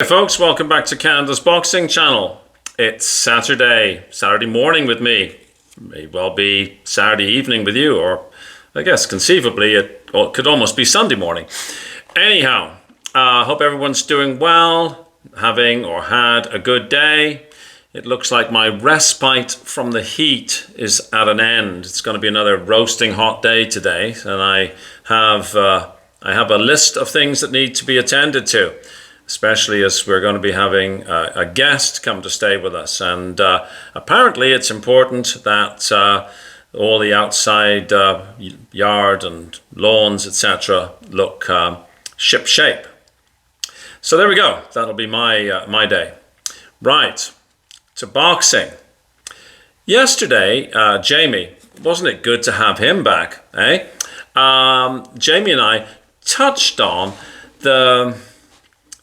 Hey folks, welcome back to Canada's Boxing Channel. It's Saturday morning with me. May well be Saturday evening with you, or I guess conceivably it could almost be Sunday morning. Anyhow, hope everyone's doing well, having or had a good day. It looks like my respite from the heat is at an end. It's going to be another roasting hot day today, and I have a list of things that need to be attended to, especially as we're going to be having a guest come to stay with us. And apparently it's important that all the outside yard and lawns, etc., look ship-shape. So there we go. That'll be my day. Right, to boxing. Yesterday, Jamie, wasn't it good to have him back, eh? Jamie and I touched on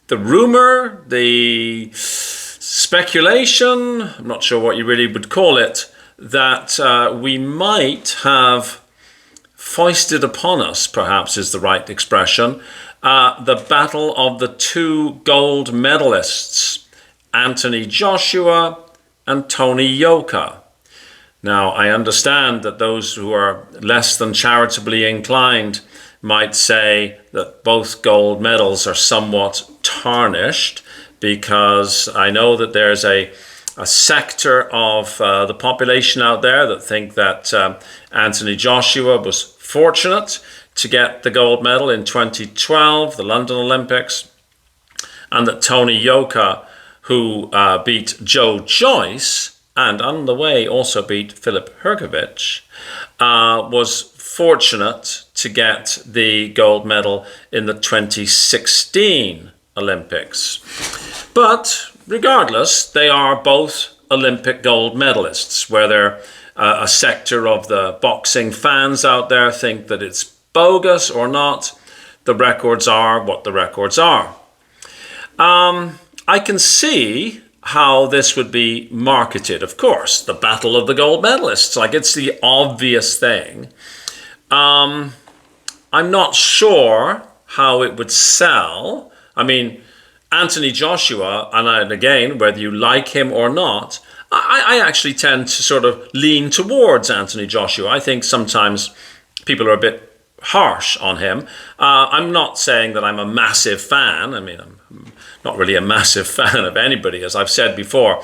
the rumor, the speculation, I'm not sure what you really would call it, that we might have foisted upon us, perhaps is the right expression, the battle of the two gold medalists, Anthony Joshua and Tony Yoka. Now, I understand that those who are less than charitably inclined might say that both gold medals are somewhat tarnished, because I know that there's a sector of the population out there that think that Anthony Joshua was fortunate to get the gold medal in 2012, the London Olympics, and that Tony Yoka, who beat Joe Joyce and on the way also beat Filip Hrgovic, was fortunate to get the gold medal in the 2016 Olympics. But regardless, they are both Olympic gold medalists. Whether a sector of the boxing fans out there think that it's bogus or not, the records are what the records are. I can see how this would be marketed. Of course, the battle of the gold medalists, like it's the obvious thing. I'm not sure how it would sell. I mean, Anthony Joshua, and again, whether you like him or not, I actually tend to sort of lean towards Anthony Joshua. I think sometimes people are a bit harsh on him. I'm not saying that I'm a massive fan. I mean, I'm not really a massive fan of anybody, as I've said before.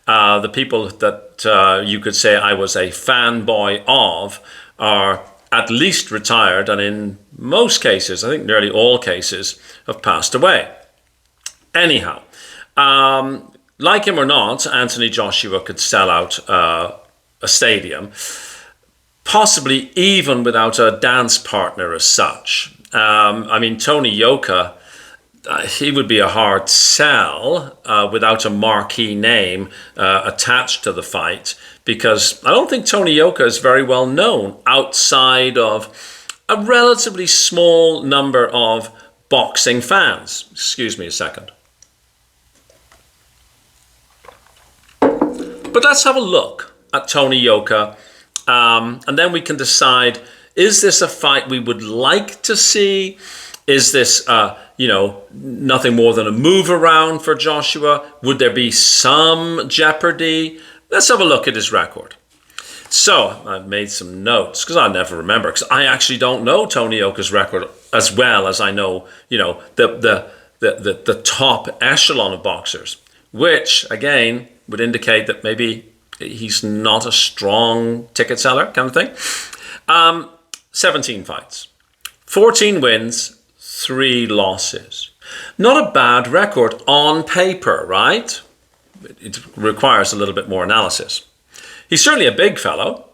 The people that you could say I was a fanboy of are at least retired, and in most cases, I think nearly all cases, have passed away. Anyhow, like him or not, Anthony Joshua could sell out a stadium, possibly even without a dance partner as such. I mean, Tony Yoka, he would be a hard sell without a marquee name attached to the fight, because I don't think Tony Yoka is very well known outside of a relatively small number of boxing fans. Excuse me a second. But let's have a look at Tony Yoka, and then we can decide, is this a fight we would like to see? Is this, nothing more than a move around for Joshua? Would there be some jeopardy? Let's have a look at his record. So I've made some notes because I never remember, because I actually don't know Tony Yoka's record as well as I know, the top echelon of boxers, which again would indicate that maybe he's not a strong ticket seller kind of thing. 17 fights, 14 wins, 3 losses. Not a bad record on paper, right? It requires a little bit more analysis. He's certainly a big fellow.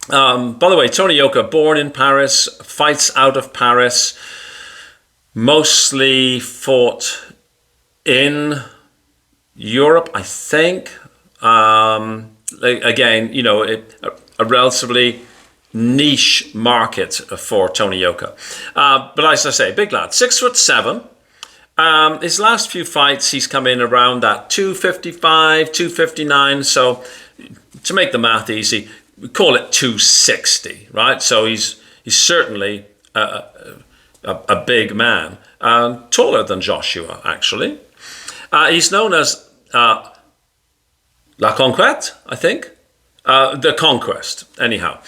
By the way, Tony Yoka, born in Paris, fights out of Paris, mostly fought in Europe, I think. Again, a relatively niche market for Tony Yoka. But as I say, big lad, 6'7". His last few fights, he's come in around that 255, 259. So to make the math easy, we call it 260, right? So he's certainly a big man, taller than Joshua, actually. He's known as La Conquête, I think. The Conquest, anyhow.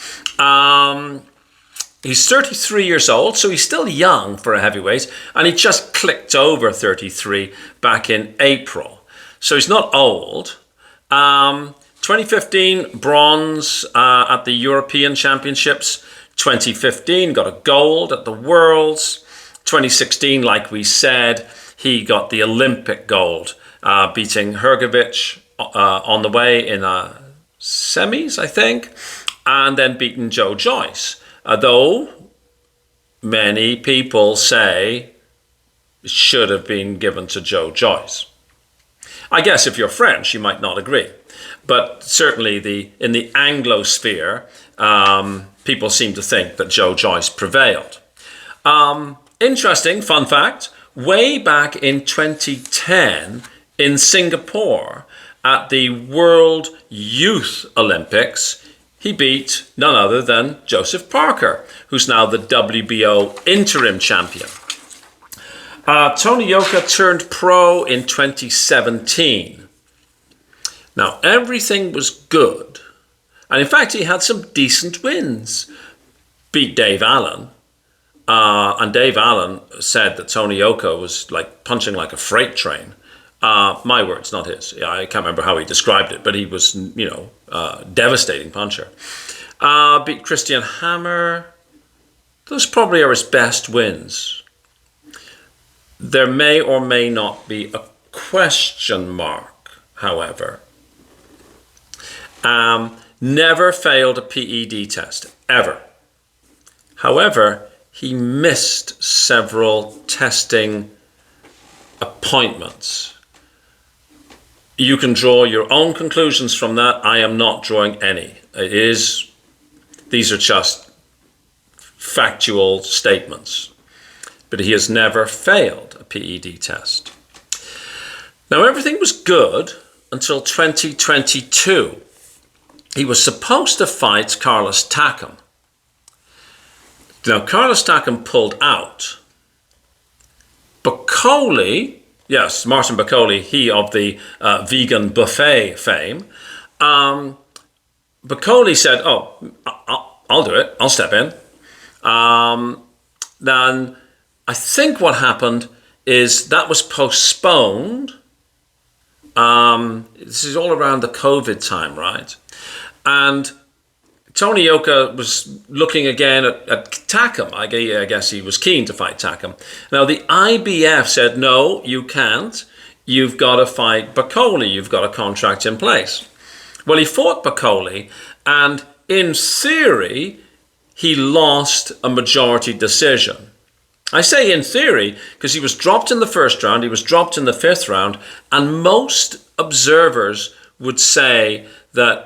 He's 33 years old, so he's still young for a heavyweight, and he just clicked over 33 back in April. So he's not old. 2015, bronze at the European Championships. 2015, got a gold at the Worlds. 2016, like we said, he got the Olympic gold, beating Hrgović on the way in semis, I think, and then beating Joe Joyce. Though many people say it should have been given to Joe Joyce. I guess if you're French, you might not agree. But certainly in the Anglo-sphere, people seem to think that Joe Joyce prevailed. Interesting fun fact, way back in 2010 in Singapore at the World Youth Olympics, he beat none other than Joseph Parker, who's now the WBO interim champion. Tony Yoka turned pro in 2017. Now, everything was good. And in fact, he had some decent wins. Beat Dave Allen. And Dave Allen said that Tony Yoka was like punching like a freight train. My words, not his. I can't remember how he described it, but he was, devastating puncher. Beat Christian Hammer. Those probably are his best wins. There may or may not be a question mark, however. Never failed a PED test, ever. However, he missed several testing appointments. You can draw your own conclusions from that. I am not drawing any. These are just factual statements. But he has never failed a PED test. Now, everything was good until 2022. He was supposed to fight Carlos Takam. Now, Carlos Takam pulled out. Bacoli, yes, Martin Bacoli, he of the vegan buffet fame, Bacoli said, I'll do it, I'll step in. Then I think what happened is that was postponed. This is all around the COVID time, right? And Tony Yoka was looking again at Takam. I guess he was keen to fight Takam. Now, the IBF said, no, you can't. You've got to fight Bacoli. You've got a contract in place. Well, he fought Bacoli, and in theory, he lost a majority decision. I say in theory because he was dropped in the first round, he was dropped in the fifth round, and most observers would say that,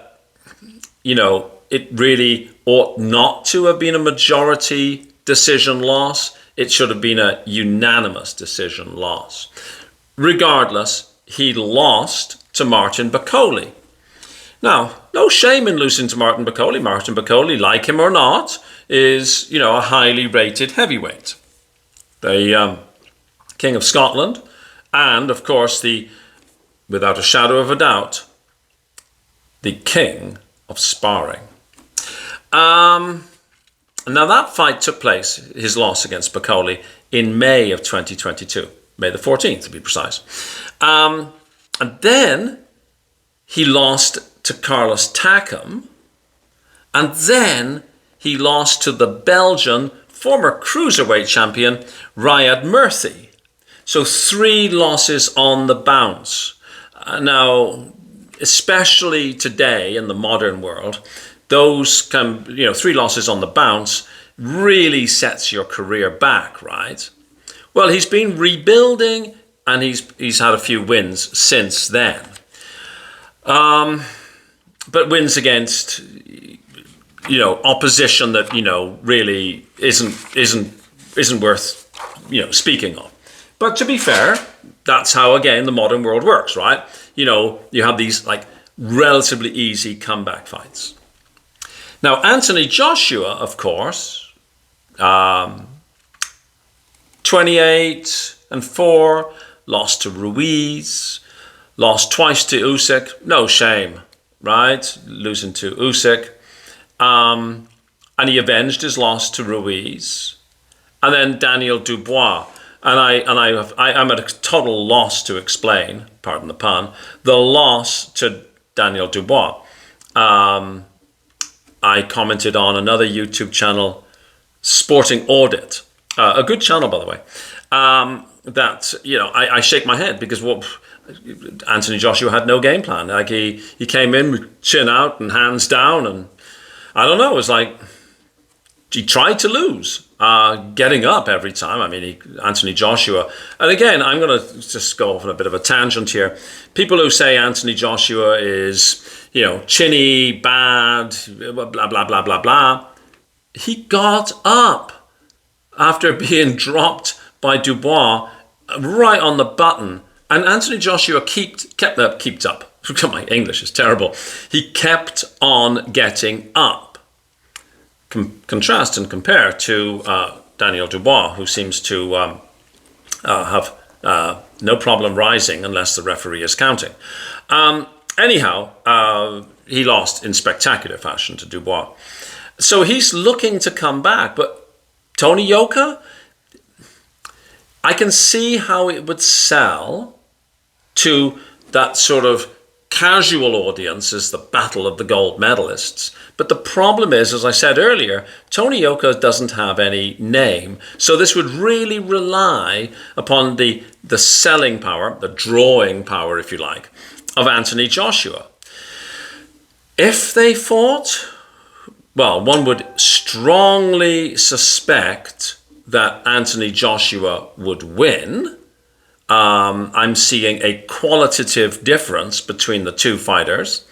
it really ought not to have been a majority decision loss. It should have been a unanimous decision loss. Regardless, he lost to Martin Bacoli. Now, no shame in losing to Martin Bacoli. Martin Bacoli, like him or not, is, a highly rated heavyweight. The King of Scotland, and of course without a shadow of a doubt, the King of Sparring. Now that fight took place, his loss against Bacoli, in May of 2022, May the 14th to be precise. And then he lost to Carlos Takam, and then he lost to the Belgian former cruiserweight champion Riyad Murthy. So 3 losses on the bounce. Now, especially today in the modern world, those 3 losses on the bounce really sets your career back, right? Well, he's been rebuilding, and he's had a few wins since then. But wins against opposition that really isn't worth speaking of. But to be fair, that's how again the modern world works, right? You have these relatively easy comeback fights. Now, Anthony Joshua, of course, 28-4, lost to Ruiz, lost twice to Usyk. No shame, right? Losing to Usyk. And he avenged his loss to Ruiz. And then Daniel Dubois. And I'm at a total loss to explain, pardon the pun, the loss to Daniel Dubois. I commented on another YouTube channel, Sporting Audit, a good channel, by the way, that, I shake my head because Anthony Joshua had no game plan. Like he came in with chin out and hands down, and I don't know, it was like he tried to lose, getting up every time. I mean, Anthony Joshua, and again, I'm going to just go off on a bit of a tangent here. People who say Anthony Joshua is, chinny, bad, blah, blah, blah, blah, blah. He got up after being dropped by Dubois right on the button. And Anthony Joshua kept up. My English is terrible. He kept on getting up. Contrast and compare to Daniel Dubois, who seems to have no problem rising unless the referee is counting. Anyhow, he lost in spectacular fashion to Dubois. So he's looking to come back. But Tony Yoka, I can see how it would sell to that sort of casual audience as the battle of the gold medalists. But the problem is, as I said earlier, Tony Yoka doesn't have any name. So this would really rely upon the selling power, the drawing power, if you like, of Anthony Joshua. If they fought, well, one would strongly suspect that Anthony Joshua would win. I'm seeing a qualitative difference between the two fighters.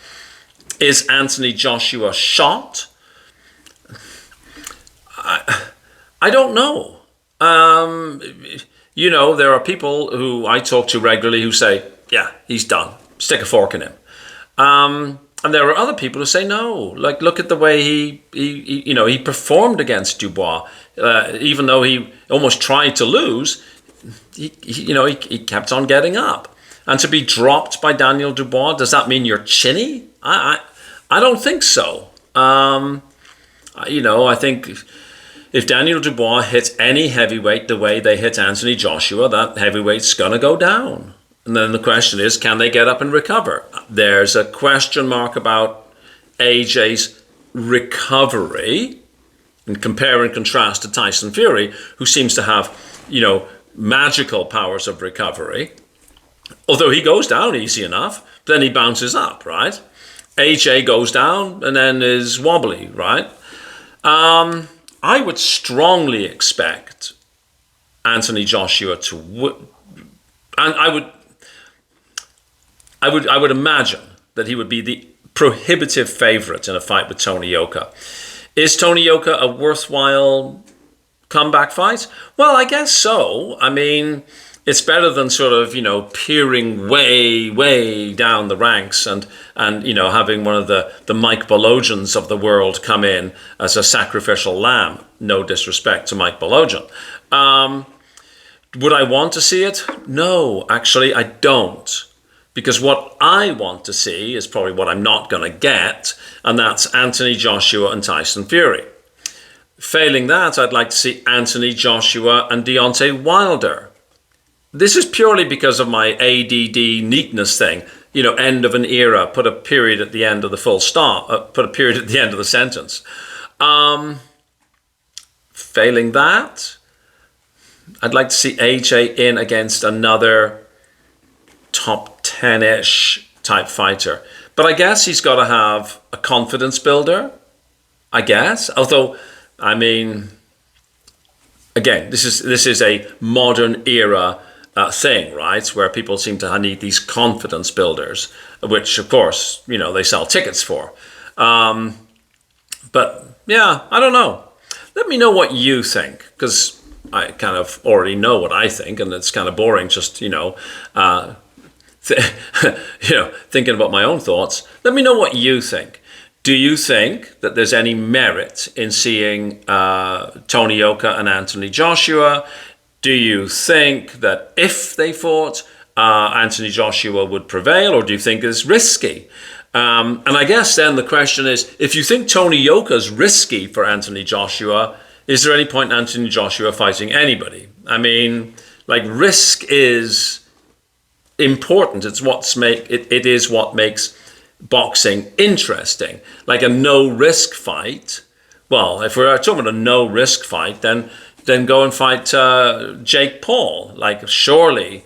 Is Anthony Joshua shot? I don't know. There are people who I talk to regularly who say, yeah, he's done. Stick a fork in him. And there are other people who say no. Like, look at the way he performed against Dubois. Even though he almost tried to lose, he kept on getting up. And to be dropped by Daniel Dubois, does that mean you're chinny? I don't think so. I think if Daniel Dubois hits any heavyweight the way they hit Anthony Joshua, that heavyweight's going to go down. And then the question is, can they get up and recover? There's a question mark about AJ's recovery, and compare and contrast to Tyson Fury, who seems to have, magical powers of recovery. Although he goes down easy enough, then he bounces up, right? AJ goes down and then is wobbly, right? I would strongly expect Anthony Joshua to and I would imagine that he would be the prohibitive favorite in a fight with Tony Yoka. Is Tony Yoka a worthwhile comeback fight? Well, I guess so. I mean, it's better than sort of, peering way, way down the ranks and having one of the Mike Bologans of the world come in as a sacrificial lamb. No disrespect to Mike Bologin. Would I want to see it? No, actually, I don't. Because what I want to see is probably what I'm not going to get, and that's Anthony Joshua and Tyson Fury. Failing that, I'd like to see Anthony Joshua and Deontay Wilder. This is purely because of my ADD neatness thing. End of an era, put a period at the end of the full stop, put a period at the end of the sentence. Failing that, I'd like to see AJ in against another top 10-ish type fighter. But I guess he's got to have a confidence builder, I guess. Although, I mean, again, this is a modern era thing, right? Where people seem to need these confidence builders, which, of course, they sell tickets for. But, yeah, I don't know. Let me know what you think, because I kind of already know what I think, and it's kind of boring just, thinking about my own thoughts. Let me know what you think. Do you think that there's any merit in seeing Tony Yoka and Anthony Joshua? Do you think that if they fought, Anthony Joshua would prevail, or do you think it's risky? And I guess then the question is, if you think Tony Yoka is risky for Anthony Joshua, is there any point in Anthony Joshua fighting anybody? I mean, like, risk is important. It is what makes boxing interesting. Like a no-risk fight. Well, if we're talking about a no-risk fight, then go and fight Jake Paul. Like, surely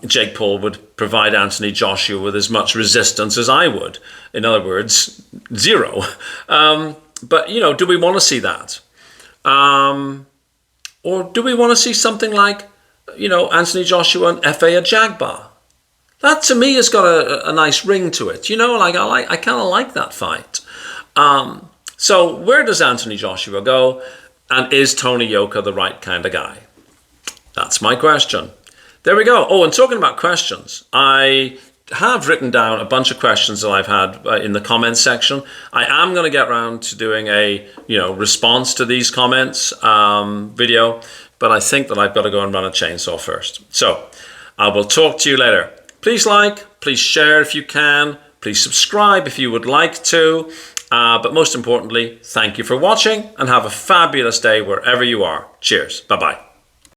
Jake Paul would provide Anthony Joshua with as much resistance as I would. In other words, zero. But, you know, do we want to see that? Or do we want to see something like, you know, Anthony Joshua and Efe Ajagba? That to me has got a nice ring to it. You know, like I kind of like that fight. So where does Anthony Joshua go? And is Tony Yoka the right kind of guy? That's my question. There we go. Oh, and talking about questions, I have written down a bunch of questions that I've had in the comments section. I am going to get around to doing a, you know, response to these comments video, but I think that I've got to go and run a chainsaw first. So I will talk to you later. Please like, please share if you can, please subscribe if you would like to. But most importantly, thank you for watching and have a fabulous day wherever you are. Cheers. Bye-bye.